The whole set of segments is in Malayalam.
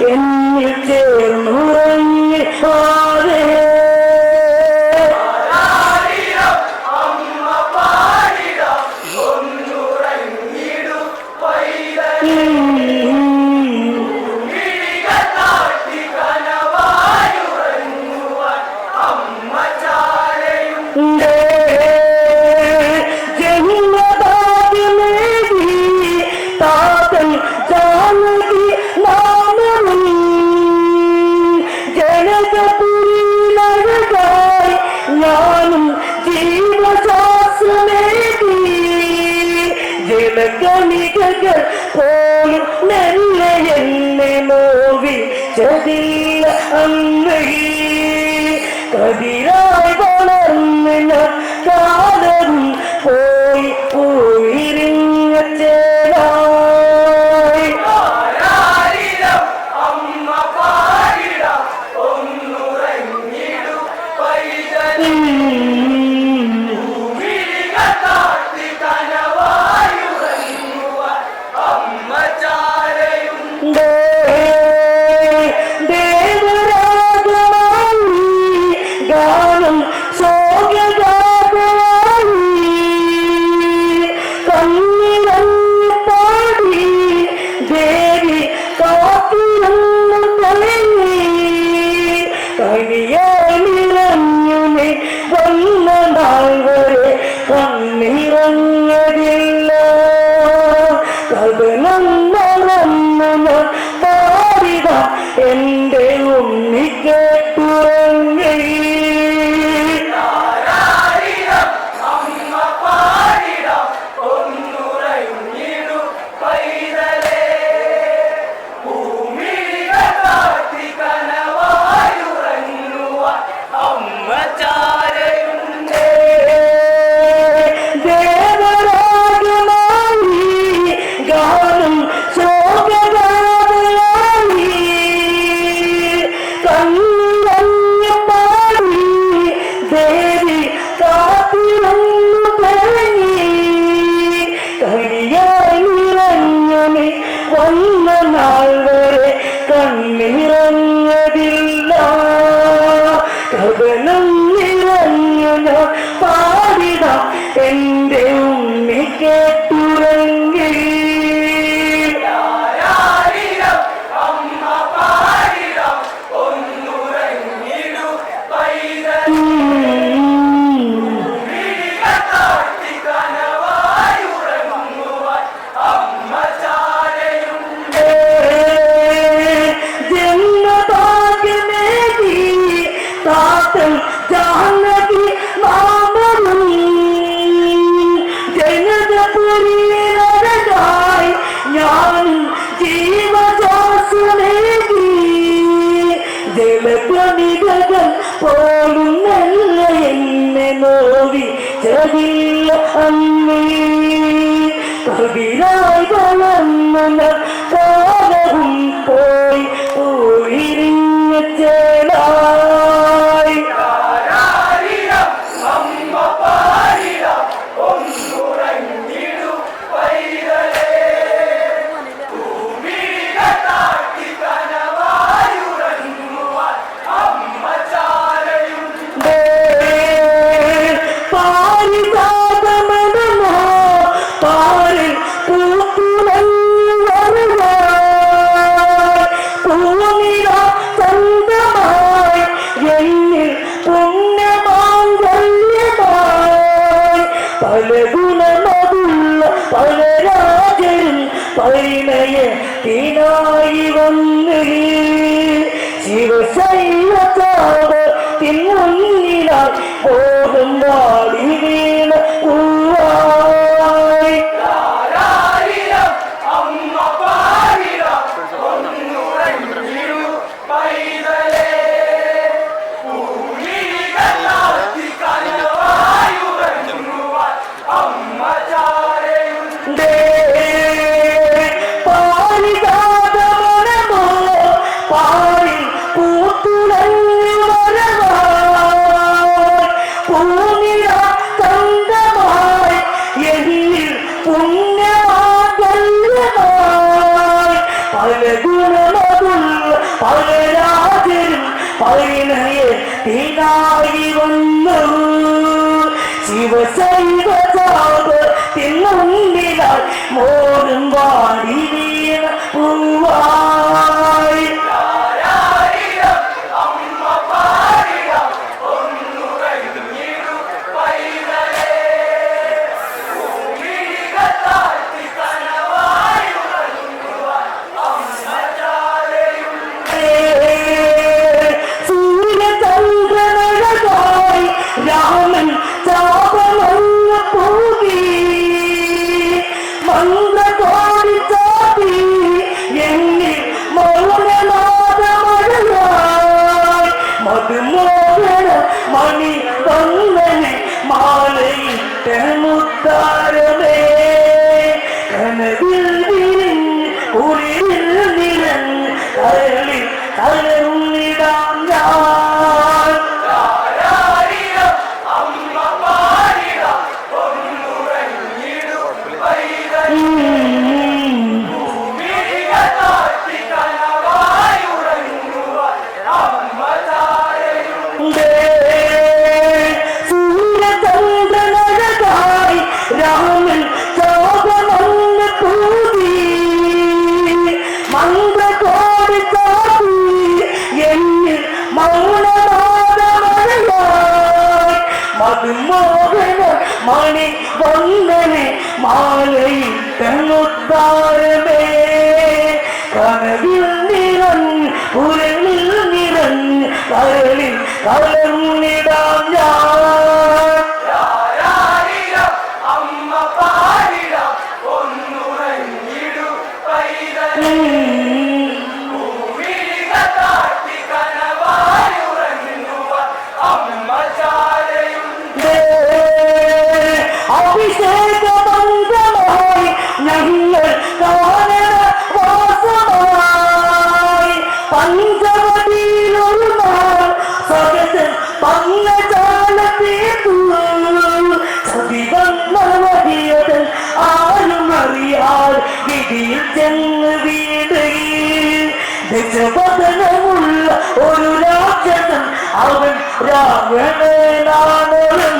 എന്നിൽ ചേർന്നുറങ്ങി ആരേ ജനകണികകൾ പോലും നല്ല എന്നെ നോവി ചതില്ല അന്നഹി കതിരായി വളർന്ന് ഞാൻ കാലം പോയി പോയിരിഞ്ഞ ചേരായി കണ്ണിറങ്ങതില്ല കഥനം നടന്നു പാടിത എന്റെ ഉണ്ണി കേട്ടുറങ്ങി കണ്ണിറങ്ങതില്ല കഥനം നിറഞ്ഞു ഞാൻ പാടിത എന്റെ ഉണ്ണി കേട്ടുറങ്ങി ജാനകി മാമരും ജനതപുരിയായി ഞാൻ ജീവദാസനേകി ജലപ്രണികൾ പോലും നല്ല എന്നെ നോവി ചതില്ല അമ്മേ കവിരായി വളർന്ന കാലവും പോയി പോയിരിഞ്ഞ ചേലായി പലഗുണമതുള്ള പലരാജരും പരിണയത്തിനായി വന്നു ശിവശൈലത്താവത്തിൻ മുന്നിലായി ബോധം വാടി വീണ പൂവായി പൂത്തുലഞ്ഞു വരവാ പൂനില പലരാജരും പരിണയത്തിനായി വന്നു ശിവശൈവജാപത്തിനുള്ളിലായി മോരും വാടി വീണ പൂവായി രാമൻ ചാപമല്ല പൂവി മന്ത്രകോടി ചാപി എന്നിൽ മൗനനാദമഴയായി മധുമോഹന മണി വന്നനെ മാലയിട്ട മുത്താരമേ കനവിൽ വിരിഞ്ഞ് കുളിരിൽ നിറഞ്ഞ് കരളിൽ കലർന്നിടാം ഞാൻ രാമൻ ചാപമല്ല പൂതി മന്ത്രകോടി ചാപി എന്നിൽ മൗനനാദമഴയായി മധുമോഹന മണി വന്ദനെ മാലയിട്ട മുത്താരമേ കനവിൽ നിറഞ്ഞ് ഉരളിൽ നിറഞ്ഞ് കരളിൽ കലർന്നിടാം ഞാൻ അഭിഷേകബന്ധമായി ഞങ്ങൾ കാനനവാസമായി പഞ്ചവടിയിലൊരു നാൾ സകതൻ പങ്ങജാലത്തേക്കു സതിവന്നവടിയതൻ ആരും അറിയാൽ വിധിയിൽ ചെന്ന് വീടുകയിൽ ദശവദനമുള്ള ഒരു രാക്ഷസൻ അവൻ രാവണനാണവൻ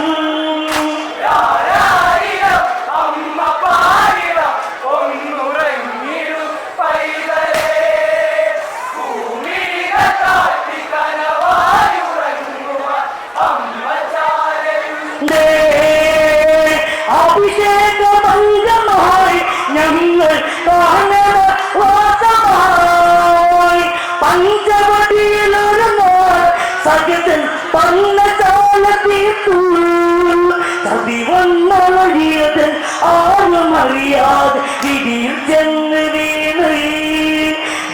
അഭിഷേകഭംഗമായി ഞങ്ങൾ കാനനവാസമായി പഞ്ചവടിയിലൊരു നാൾ സകതൻ പന്നജാലത്തേക്കു സതിവന്നവഴിയതൻ ആരും അറിയാതെ വിധിയിൽ ചെന്ന് വീണ്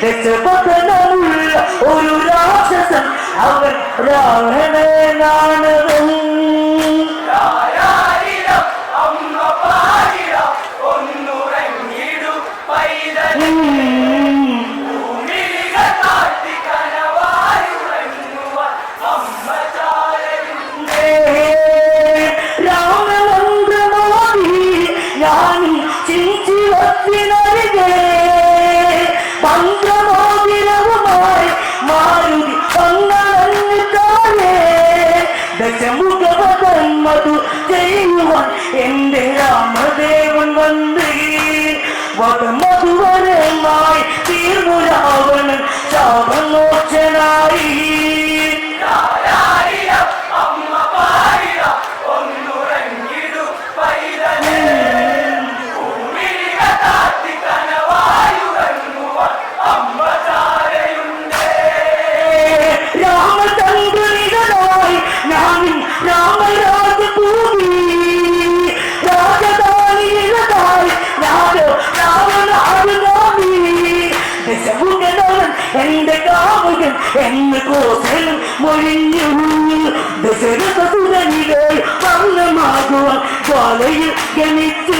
ദശപഥനമുള്ള ഒരു രാക്ഷസൻ അവൻ രാവണനാണവൻ രാമമന്ത്രമോദി ഞാൻ ചിഞ്ചിവത്തിനരികെ മന്ത്രമോദിരവുമായി മാരുതി പങ്ങളഞ്ഞിട്ടാലേ ദശമുഖവതൻ മധു ചെയ്യുവാൻ എന്റെ രാമദേവൻ വന്ന് വധമധുവരമായി തീർന്നു രാവണൻ ശാപമോചനായി രാമചന്ദ്രനികനായി ഞാനും രാമരാജഭൂമി രാജധാനിയിലതായി ഞാനോ രാവണാനുഗാമി ദശമുഖനവൻ എന്റെ കാമുകൻ എന്ന് കോസലും മൊഴിഞ്ഞു ദശരഥസുരനിലെ വർണ്ണമാകുവാൻ ജ്വാലയിൽ ഗണിച്ചു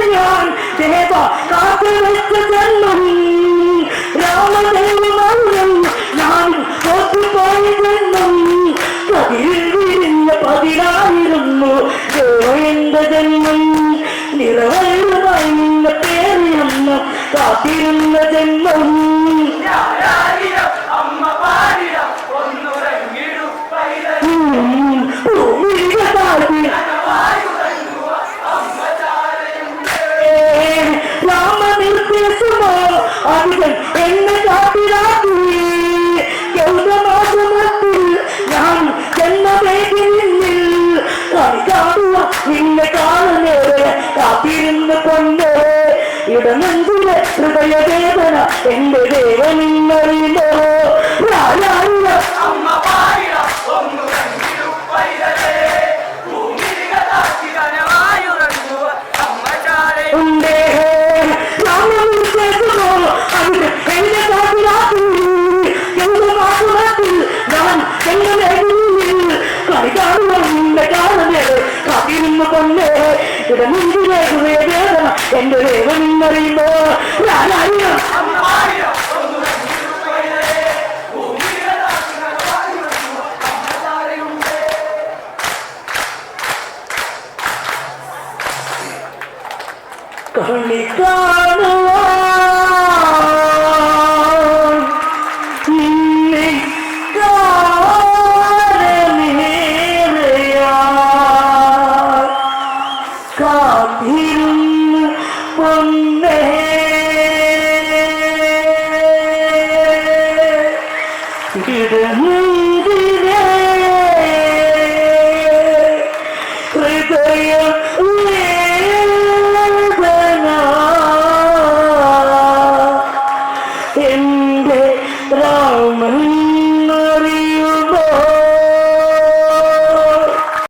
ഞാൻ ദേവ കാത്തു വെച്ച ജന്മം രാമദേവ മൗനം ഞാനും ഹൃദയവേദന എന്റെ ദേവനിന്നറിയുമോ ഉണ്ടേ അവിടെ എന്റെ കാട്ടിലാക്കി എന്റെ മാറ്റുനാട്ടിൽ ഞാൻ എങ്ങനെ കളിക്കാറുണ്ട് കാണുന്നത് കാത്തിരുന്ന് കൊണ്ടേ ഇടമുണ്ടിലെ ഹൃദയവേദന എന്റെ ദേവനിന്നറിയുമോ ഞാനറിയാം കളി കാണുവാൻ നിന്നെ കാത്തിരുന്ന് പൊന്ന